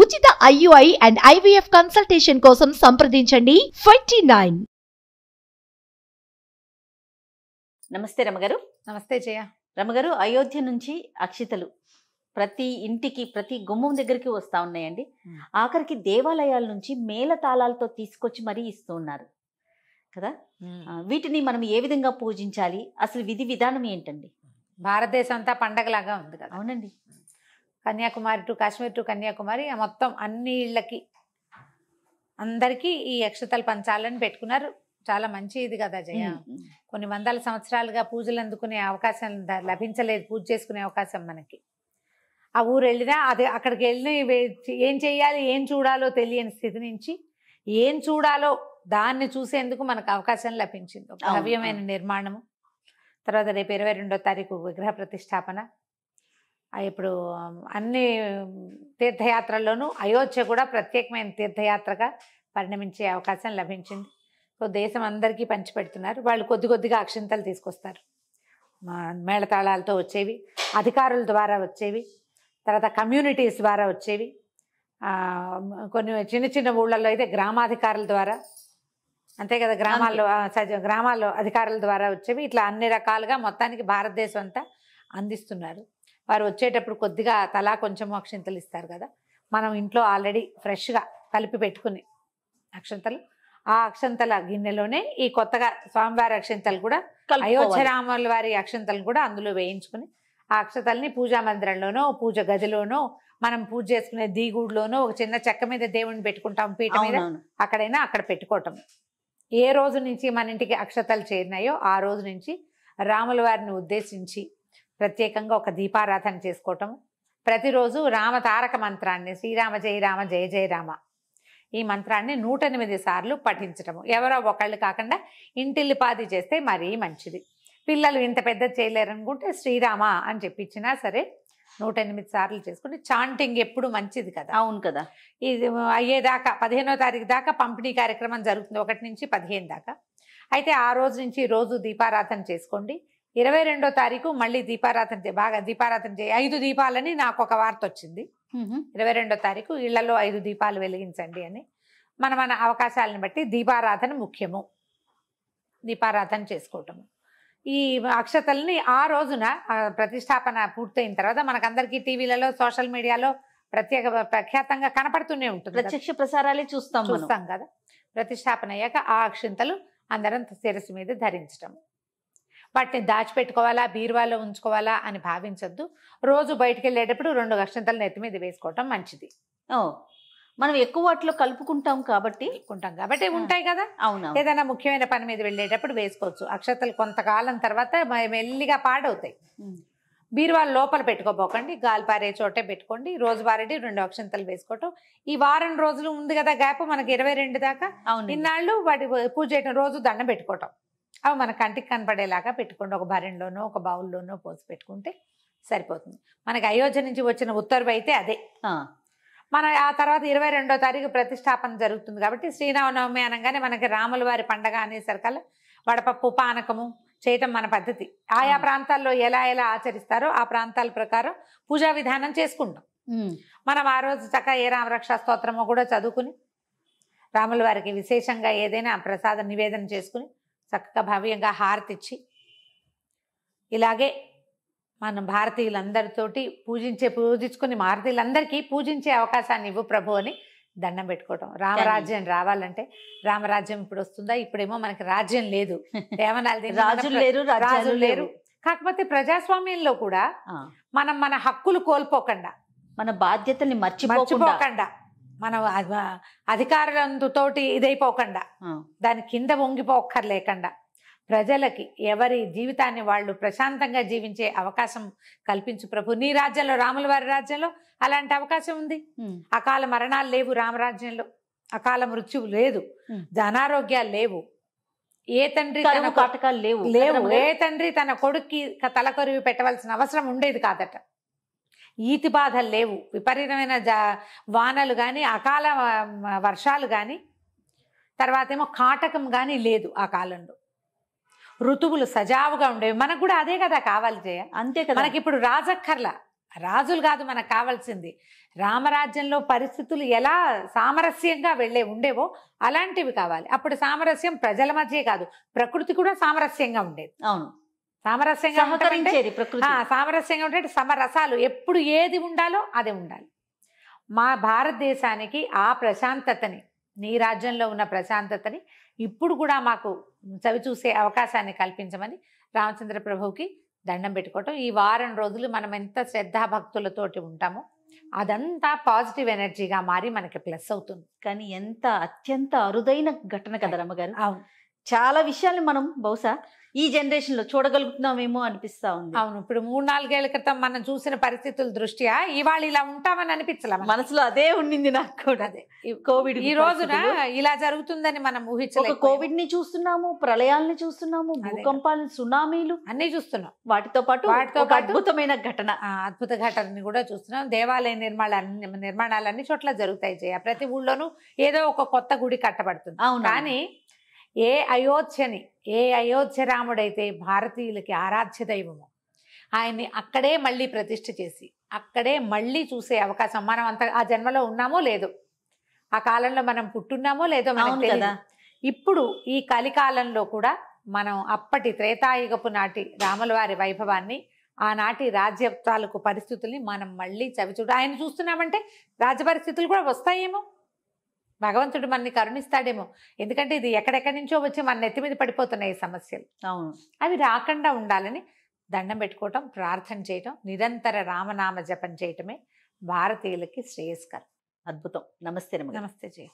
ఉచిత IUI and IVF consultation కోసం సంప్రదించండి 29. నమస్తే రమగారు. నమస్తే జయ. రమగారు, అయోధ్య నుంచి అక్షితలు ప్రతి ఇంటికి, ప్రతి గుమ్మం దగ్గరికి వస్తూ ఉన్నాయండి. ఆఖరికి దేవాలయాల నుంచి మేళతాళాలతో తీసుకొచ్చి మరీ ఇస్తూ ఉన్నారు కదా. వీటిని మనం ఏ విధంగా పూజించాలి, అసలు విధి విధానం ఏంటండి? భారతదేశం అంతా పండగలాగా ఉంది కదా. అవునండి. కన్యాకుమారి టు కాశ్మీర్ టు కన్యాకుమారి మొత్తం అన్ని ఇళ్ళకి అందరికీ ఈ అక్షతలు పంచాలని పెట్టుకున్నారు. చాలా మంచి ఇది కదా జయ. కొన్ని వందల సంవత్సరాలుగా పూజలు అందుకునే అవకాశం లభించలేదు, పూజ చేసుకునే అవకాశం మనకి. ఆ ఊరు వెళ్ళినా అదే అక్కడికి వెళ్ళి ఏం చేయాలి, ఏం చూడాలో తెలియని స్థితి నుంచి ఏం చూడాలో దాన్ని చూసేందుకు మనకు అవకాశం లభించింది. ఒక భవ్యమైన నిర్మాణము. తర్వాత రేపు 22వ తారీఖు విగ్రహ ప్రతిష్టాపన. ఇప్పుడు అన్ని తీర్థయాత్రల్లోనూ అయోధ్య కూడా ప్రత్యేకమైన తీర్థయాత్రగా పరిణమించే అవకాశం లభించింది. సో దేశం అందరికీ పంచిపెడుతున్నారు. వాళ్ళు కొద్ది కొద్దిగా అక్షింతలు తీసుకొస్తారు. మేళతాళాలతో వచ్చేవి, అధికారుల ద్వారా వచ్చేవి, తర్వాత కమ్యూనిటీస్ ద్వారా వచ్చేవి, కొన్ని చిన్న చిన్న ఊళ్ళల్లో అయితే గ్రామాధికారుల ద్వారా, అంతే కదా, గ్రామాల్లో అధికారుల ద్వారా వచ్చేవి. ఇట్లా అన్ని రకాలుగా మొత్తానికి భారతదేశం అంతా అందిస్తున్నారు. వారు వచ్చేటప్పుడు కొద్దిగా తలా కొంచెం అక్షింతలు ఇస్తారు కదా. మనం ఇంట్లో ఆల్రెడీ ఫ్రెష్గా కలిపి పెట్టుకుని అక్షంతలు, ఆ అక్షంతల గిన్నెలోనే ఈ కొత్తగా స్వామివారి అక్షంతలు కూడా, అయోధ్య రాముల వారి అక్షంతలు కూడా అందులో వేయించుకుని ఆ అక్షతల్ని పూజా మందిరంలోనో, పూజ గదిలోనో, మనం పూజ చేసుకునే దీగుడులోనో, ఒక చిన్న చెక్క మీద దేవుడిని పెట్టుకుంటాం పీట మీద, అక్కడైనా అక్కడ పెట్టుకోవటం. ఏ రోజు నుంచి మన ఇంటికి అక్షతలు చేరినాయో ఆ రోజు నుంచి రాముల వారిని ఉద్దేశించి ప్రత్యేకంగా ఒక దీపారాధన చేసుకోవటం. ప్రతిరోజు రామ తారక మంత్రాన్ని, శ్రీరామ జయ రామ జయ జయ రామ, ఈ మంత్రాన్ని 108 సార్లు పఠించటము. ఎవరో ఒకళ్ళు కాకుండా ఇంటిల్లిపాది చేస్తే మరీ మంచిది. పిల్లలు ఇంత పెద్ద చేయలేరనుకుంటే శ్రీరామ అని చెప్పించినా సరే 108 సార్లు చేసుకుంటే చాంటింగ్ ఎప్పుడు మంచిది కదా. అవును కదా. ఇది అయ్యేదాకా 15వ తారీఖు దాకా పంపిణీ కార్యక్రమం జరుగుతుంది, 1 నుంచి 15 దాకా. అయితే ఆ రోజు నుంచి రోజు దీపారాధన చేసుకోండి. 22వ తారీఖు మళ్ళీ బాగా దీపారాధన 5 దీపాలని నాకు ఒక వార్త వచ్చింది. 22వ తారీఖు ఇళ్లలో 5 దీపాలు వెలిగించండి అని. మన అవకాశాలను బట్టి దీపారాధన ముఖ్యము. దీపారాధన చేసుకోవటము. ఈ అక్షతల్ని ఆ రోజున ప్రతిష్టాపన పూర్తయిన తర్వాత మనకందరికీ టీవీలలో, సోషల్ మీడియాలో ప్రఖ్యాతంగా కనపడుతూనే ఉంటుంది. ప్రత్యక్ష ప్రసారాలే చూస్తాం కదా. ప్రతిష్టాపన అయ్యాక ఆ అక్షింతలు అందరం శిరస్సు మీద ధరించటం. వాటిని దాచిపెట్టుకోవాలా, బీరువాలో ఉంచుకోవాలా అని భావించద్దు. రోజు బయటికి వెళ్ళేటప్పుడు 2 అక్షింతలు నెత్తి మీద వేసుకోవటం మంచిది. మనం ఎక్కువ వాటిలో కలుపుకుంటాం కాబట్టి ఉంటాయి కదా. అవును. ఏదైనా ముఖ్యమైన పని మీద వెళ్ళేటప్పుడు వేసుకోవచ్చు. అక్షతలు కొంతకాలం తర్వాత మెల్లిగా పాడవుతాయి. బీరువాల లోపల పెట్టుకోబోకండి, గాలిపారే చోటే పెట్టుకోండి. రోజువారీ 2 అక్షంతలు వేసుకోవటం. ఈ వారం రోజులు ఉంది కదా గ్యాప్ మనకి 22 దాకా. ఇన్నాళ్ళు వాటి పూజ చేయటం, రోజు దండం పెట్టుకోవటం. అవి మన కంటికి కనపడేలాగా పెట్టుకోండి. ఒక భరణిలోనో ఒక బౌల్లోనో పోసి పెట్టుకుంటే సరిపోతుంది. మనకి అయోధ్య నుంచి వచ్చిన ఉత్తర్వు అయితే అదే. మన ఆ తర్వాత 22వ తారీఖు ప్రతిష్టాపన జరుగుతుంది కాబట్టి శ్రీరామనవమి అనగానే మనకి రాముల వారి పండగ అనేసరికల్లా వడపప్పు, పానకము చేయటం మన పద్ధతి. ఆయా ప్రాంతాల్లో ఎలా ఆచరిస్తారో ఆ ప్రాంతాల ప్రకారం పూజా విధానం చేసుకుంటాం. మనం ఆ రోజు చక్కగా ఏ రామరక్షా స్తోత్రమో కూడా చదువుకుని రాముల వారికి విశేషంగా ఏదైనా ప్రసాద నివేదన చేసుకుని చక్కగా భవ్యంగా హారతిచ్చి, ఇలాగే మనం భారతీయులందరితోటి పూజించుకుని భారతీయులందరికీ పూజించే అవకాశాన్ని ఇవ్వు ప్రభు అని దండం పెట్టుకోవటం. రామరాజ్యం రావాలంటే, రామరాజ్యం ఇప్పుడు వస్తుందా? ఇప్పుడేమో మనకి రాజ్యం లేదు, రాజులు లేరు. కాకపోతే ప్రజాస్వామ్యంలో కూడా మన హక్కులు కోల్పోకుండా, మన బాధ్యతల్ని మర్చిపోకుండా, మనం అధికారులతోటి ఇదైపోకుండా, దాని కింద వంగిపోక్కర్లేకుండా, ప్రజలకి ఎవరి జీవితాన్ని వాళ్ళు ప్రశాంతంగా జీవించే అవకాశం కల్పించు ప్రభు. నీ రాజ్యంలో, రాముల వారి రాజ్యంలో అలాంటి అవకాశం ఉంది. అకాల మరణాలు లేవు రామరాజ్యంలో, అకాల మృత్యువు లేదు, అనారోగ్యాలు లేవు, ఏ తండ్రి కాటకాలు లేవు. ఏ తండ్రి తన కొడుక్కి తలకొరివి పెట్టవలసిన అవసరం ఉండేది కాదట. ఈతి బాధలు లేవు, విపరీతమైన వానలు కానీ, అకాల వర్షాలు కానీ, తర్వాత ఏమో కాటకం కానీ లేదు. ఆ కాలంలో ఋతువులు సజావుగా ఉండేవి. మనకు కూడా అదే కదా కావాలి చేయ. అంతే కదా. మనకి ఇప్పుడు రాజక్కర్లా, రాజులు కాదు మనకు కావాల్సింది. రామరాజ్యంలో పరిస్థితులు ఎలా సామరస్యంగా ఉండేవో అలాంటివి కావాలి. అప్పుడు సామరస్యం ప్రజల మధ్య కాదు, ప్రకృతి కూడా సామరస్యంగా ఉండేది. అవును, సామరస్యంగా సహకరించేది ప్రకృతి. సామరస్యంగా ఉంటే సమరసాలు ఎప్పుడు ఏది ఉండాలో అదే ఉండాలి. మా భారతదేశానికి ఆ ప్రశాంతతని, నీ రాజ్యంలో ఉన్న ప్రశాంతతని ఇప్పుడు కూడా మాకు చవి చూసే అవకాశాన్ని కల్పించమని రామచంద్ర ప్రభువుకి దండం పెట్టుకోవటం. ఈ వారం రోజులు మనం ఎంత శ్రద్ధాభక్తులతోటి ఉంటామో అదంతా పాజిటివ్ ఎనర్జీగా మారి మనకి ప్లస్ అవుతుంది. కానీ ఎంత అత్యంత అరుదైన ఘటన కదా రమ్మగారు. అవును, చాలా విషయాలు మనం బహుశా ఈ జనరేషన్ లో చూడగలుగుతున్నామేమో అనిపిస్తా ఉంది. అవును. ఇప్పుడు 3-4 ఏళ్ల క్రితం మనం చూసిన పరిస్థితుల దృష్ట్యా ఇవాళ ఇలా ఉంటామని అనిపించలే. మనసులో అదే ఉండింది నాకు కూడా. అదే కోవిడ్ ఈ రోజున ఇలా జరుగుతుందని మనం ఊహించలేదు. కోవిడ్ ని చూస్తున్నాము, ప్రళయాల్ని చూస్తున్నాము, భూకంపాలను, సునామీలు అన్ని చూస్తున్నాం. వాటితో పాటు అద్భుతమైన ఘటన, అద్భుత ఘటనని కూడా చూస్తున్నాం. దేవాలయ నిర్మాణాలు అన్ని చోట్ల జరుగుతాయి జయ. ప్రతి ఊళ్ళోనూ ఏదో ఒక కొత్త గుడి కట్టబడుతుంది. కానీ ఏ అయోధ్య రాముడైతే భారతీయులకి ఆరాధ్య దైవము, ఆయన్ని అక్కడే మళ్ళీ ప్రతిష్ఠ చేసి అక్కడే మళ్ళీ చూసే అవకాశం మనం అంత ఆ జన్మలో ఉన్నామో లేదో, ఆ కాలంలో మనం పుట్టున్నామో లేదో మనకు తెలియదు. ఇప్పుడు ఈ కలికాలంలో కూడా మనం అప్పటి త్రేతాయుగపు నాటి రాముల వారి వైభవాన్ని, ఆనాటి రాజ్య తాలూకు పరిస్థితుల్ని మనం మళ్ళీ చవిచూడ ఆయన చూస్తున్నామంటే రాజ్య పరిస్థితులు కూడా వస్తాయేమో, భగవంతుడు మనని కరుణిస్తాడేమో. ఎందుకంటే ఇది ఎక్కడెక్కడి నుంచో వచ్చి మన నెత్తి మీద పడిపోతున్నాయి ఈ సమస్యలు. అవును, అవి అవి రాకుండా ఉండాలని దండం పెట్టుకోవటం, ప్రార్థన చేయటం, నిరంతర రామనామ జపం చేయటమే భారతీయులకి శ్రేయస్కరం. అద్భుతం. నమస్తే. నమస్తే జయ.